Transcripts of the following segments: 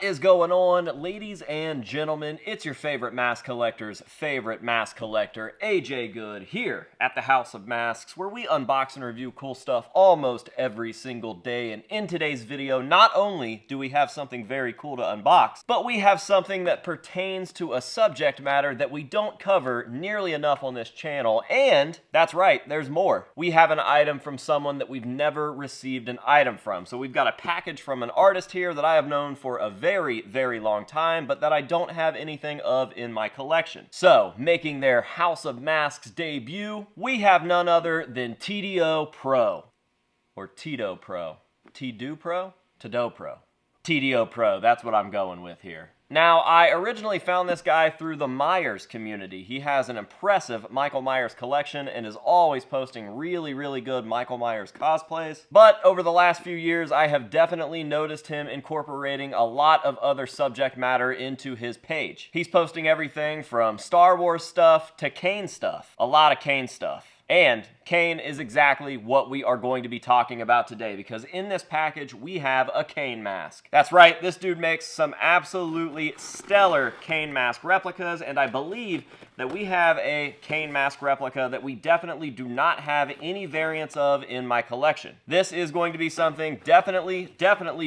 What is going on, ladies and gentlemen? It's your favorite mask collector's favorite mask collector, AJ Good, here at the House of Masks, where we unbox and review cool stuff almost every single day. And in today's video, not only do we have something very cool to unbox, but we have something that pertains to a subject matter that we don't cover nearly enough on this channel. And that's right, there's more. We have an item from someone that we've never received an item from. So we've got a package from an artist here that I have known for a very, very long time, but that I don't have anything of in my collection. So, making their House of Masks debut, we have none other than TDO Pro. Or Tito Pro. Tido Pro? Tido Pro. TDO Pro, that's what I'm going with here. Now, I originally found this guy through the Myers community. He has an impressive Michael Myers collection and is always posting really, really good Michael Myers cosplays. But over the last few years, I have definitely noticed him incorporating a lot of other subject matter into his page. He's posting everything from Star Wars stuff to Kane stuff. A lot of Kane stuff. And Kane is exactly what we are going to be talking about today, because in this package, we have a Kane mask. That's right, this dude makes some absolutely stellar Kane mask replicas, and I believe that we have a Kane mask replica that we definitely do not have any variants of in my collection. This is going to be something definitely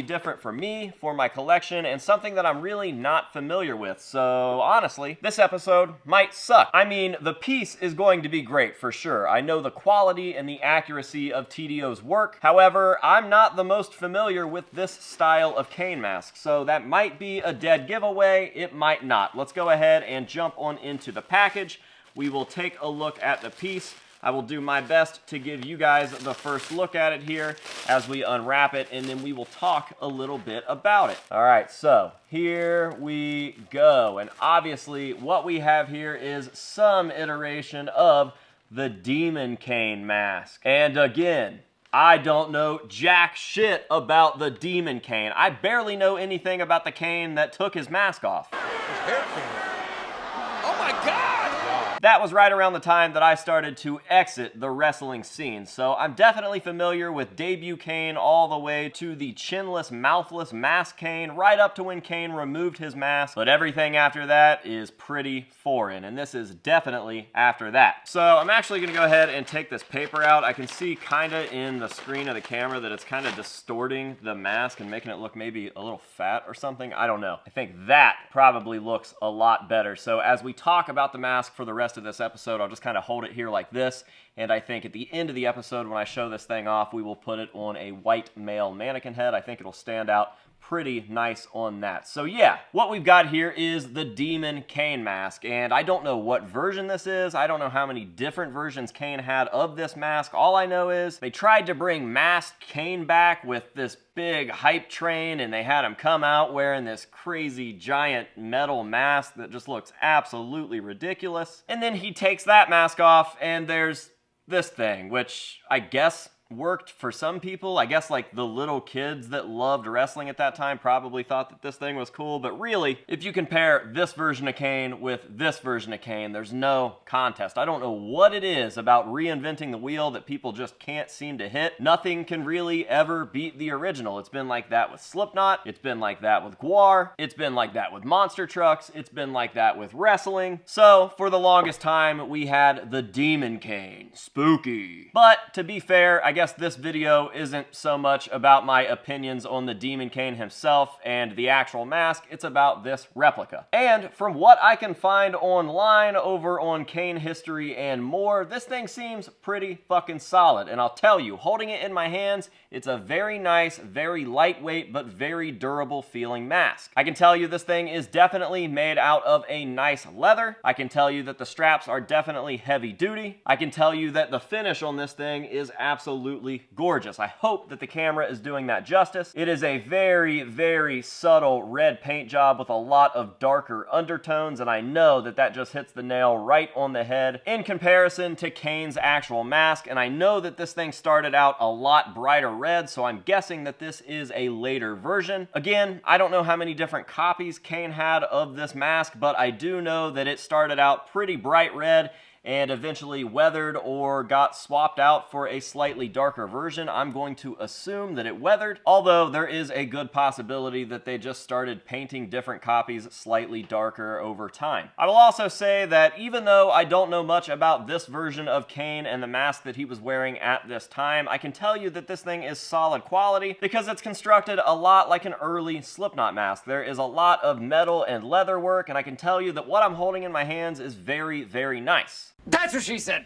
different for me, for my collection, and something that I'm really not familiar with. So honestly, this episode might suck. I mean, the piece is going to be great for sure. I know the quality and the accuracy of TDO's work. However, I'm not the most familiar with this style of Kane mask, so that might be a dead giveaway. It might not. Let's go ahead and jump on into the package. We will take a look at the piece. I will do my best to give you guys the first look at it here as we unwrap it, and then we will talk a little bit about it. All right, so here we go. And obviously what we have here is some iteration of the Demon Kane mask. And again, I don't know jack shit about the Demon Kane. I barely know anything about the Kane that took his mask off. His hair came off. Oh my God! That was right around the time that I started to exit the wrestling scene, so I'm definitely familiar with debut Kane all the way to the chinless, mouthless mask Kane, right up to when Kane removed his mask, but everything after that is pretty foreign, and this is definitely after that. So I'm actually going to go ahead and take this paper out. I can see kind of in the screen of the camera that it's kind of distorting the mask and making it look maybe a little fat or something. I don't know. I think that probably looks a lot better. So as we talk about the mask for the rest of this episode, I'll just kind of hold it here like this, and I think at the end of the episode when I show this thing off, we will put it on a white male mannequin head. I think it'll stand out pretty nice on that. So yeah, what we've got here is the Demon Kane mask, and I don't know what version this is. I don't know how many different versions Kane had of this mask. All I know is they tried to bring masked Kane back with this big hype train, and they had him come out wearing this crazy giant metal mask that just looks absolutely ridiculous. And then he takes that mask off, and there's this thing, which I guess worked for some people. I guess like the little kids that loved wrestling at that time probably thought that this thing was cool, but really, if you compare this version of Kane with this version of Kane, there's no contest. I don't know what it is about reinventing the wheel that people just can't seem to hit. Nothing can really ever beat the original. It's been like that with Slipknot, it's been like that with Gwar, it's been like that with monster trucks, it's been like that with wrestling. So, for the longest time, we had the Demon Kane. Spooky. But, to be fair, I guess this video isn't so much about my opinions on the Demon Kane himself and the actual mask, it's about this replica. And from what I can find online over on Kane History and more, this thing seems pretty fucking solid. And I'll tell you, holding it in my hands, it's a very nice, very lightweight, but very durable feeling mask. I can tell you this thing is definitely made out of a nice leather. I can tell you that the straps are definitely heavy duty. I can tell you that the finish on this thing is absolutely gorgeous. I hope that the camera is doing that justice. It is a very, very subtle red paint job with a lot of darker undertones, and I know that that just hits the nail right on the head in comparison to Kane's actual mask, and I know that this thing started out a lot brighter red, so I'm guessing that this is a later version. Again, I don't know how many different copies Kane had of this mask, but I do know that it started out pretty bright red, and eventually weathered or got swapped out for a slightly darker version. I'm going to assume that it weathered, although there is a good possibility that they just started painting different copies slightly darker over time. I will also say that even though I don't know much about this version of Kane and the mask that he was wearing at this time, I can tell you that this thing is solid quality because it's constructed a lot like an early Slipknot mask. There is a lot of metal and leather work, and I can tell you that what I'm holding in my hands is very, very nice. That's what she said.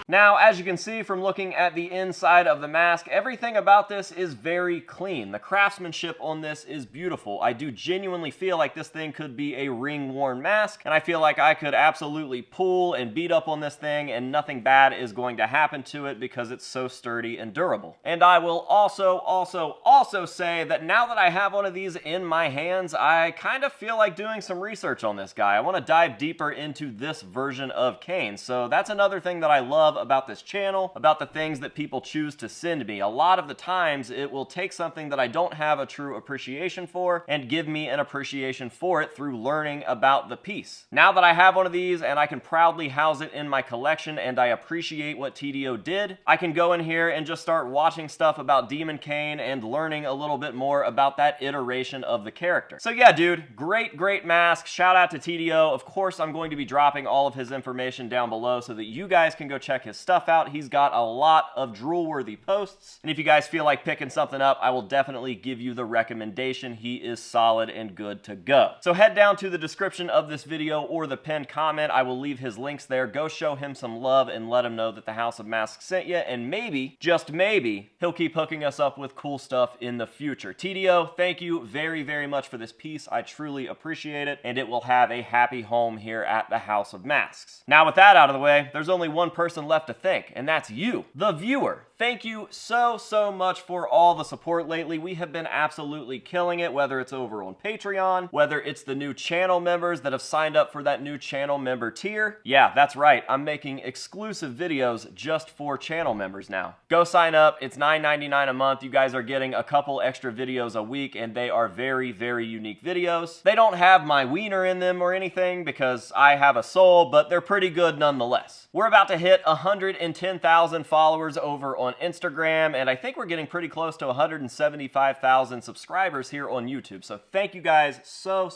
Now, as you can see from looking at the inside of the mask, everything about this is very clean. The craftsmanship on this is beautiful. I do genuinely feel like this thing could be a ring-worn mask, and I feel like I could absolutely pull and beat up on this thing and nothing bad is going to happen to it because it's so sturdy and durable. And I will also say that now that I have one of these in my hands, I kind of feel like doing some research on this guy. I want to dive deeper into this version of Kane. So that's another thing that I love about this channel, about the things that people choose to send me. A lot of the times it will take something that I don't have a true appreciation for and give me an appreciation for it through learning about the piece. Now that I have one of these and I can proudly house it in my collection and I appreciate what TDO did, I can go in here and just start watching stuff about Demon Kane and learning a little bit more about that iteration of the character. So yeah, dude, great mask. Shout out to TDO. Of course, I'm going to be dropping all of his information down below so that you guys can go check his stuff out. He's got a lot of drool-worthy posts, and if you guys feel like picking something up, I will definitely give you the recommendation. He is solid and good to go. So head down to the description of this video or the pinned comment. I will leave his links there. Go show him some love and let him know that the House of Masks sent you, and maybe, just maybe, he'll keep hooking us up with cool stuff in the future. TDO, thank you very much for this piece. I truly appreciate it, and it will have a happy home here at the House of Masks. Now with that out of the way, there's only one person left to thank, and that's you, the viewer. Thank you so much for all the support lately. We have been absolutely killing it, whether it's over on Patreon, whether it's the new channel members that have signed up for that new channel member tier. Yeah, that's right. I'm making exclusive videos just for channel members now. Go sign up. It's $9.99 a month. You guys are getting a couple extra videos a week, and they are very unique videos. They don't have my wiener in them or anything because I have a soul, but they're pretty good nonetheless. We're about to hit 110,000 followers over on Instagram, and I think we're getting pretty close to 175,000 subscribers here on YouTube. So thank you guys so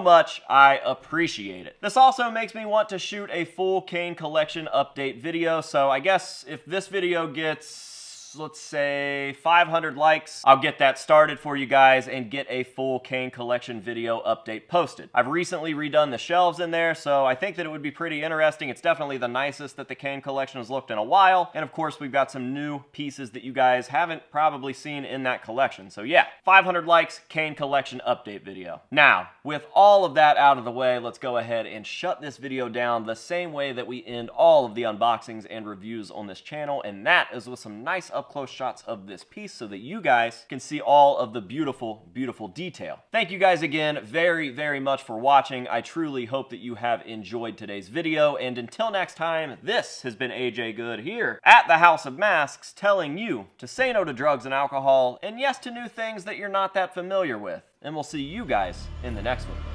much. I appreciate it. This also makes me want to shoot a full Kane collection update video. So I guess if this video gets, let's say, 500 likes, I'll get that started for you guys and get a full Kane collection video update posted. I've recently redone the shelves in there, so I think that it would be pretty interesting. It's definitely the nicest that the Kane collection has looked in a while, and of course we've got some new pieces that you guys haven't probably seen in that collection. So yeah, 500 likes, Kane collection update video. Now, with all of that out of the way, let's go ahead and shut this video down the same way that we end all of the unboxings and reviews on this channel, and that is with some nice up-close shots of this piece so that you guys can see all of the beautiful detail. Thank you guys again very much for watching. I truly hope that you have enjoyed today's video, and until next time, this has been AJ Good here at the House of Masks, telling you to say no to drugs and alcohol, and yes to new things that you're not that familiar with. And we'll see you guys in the next one.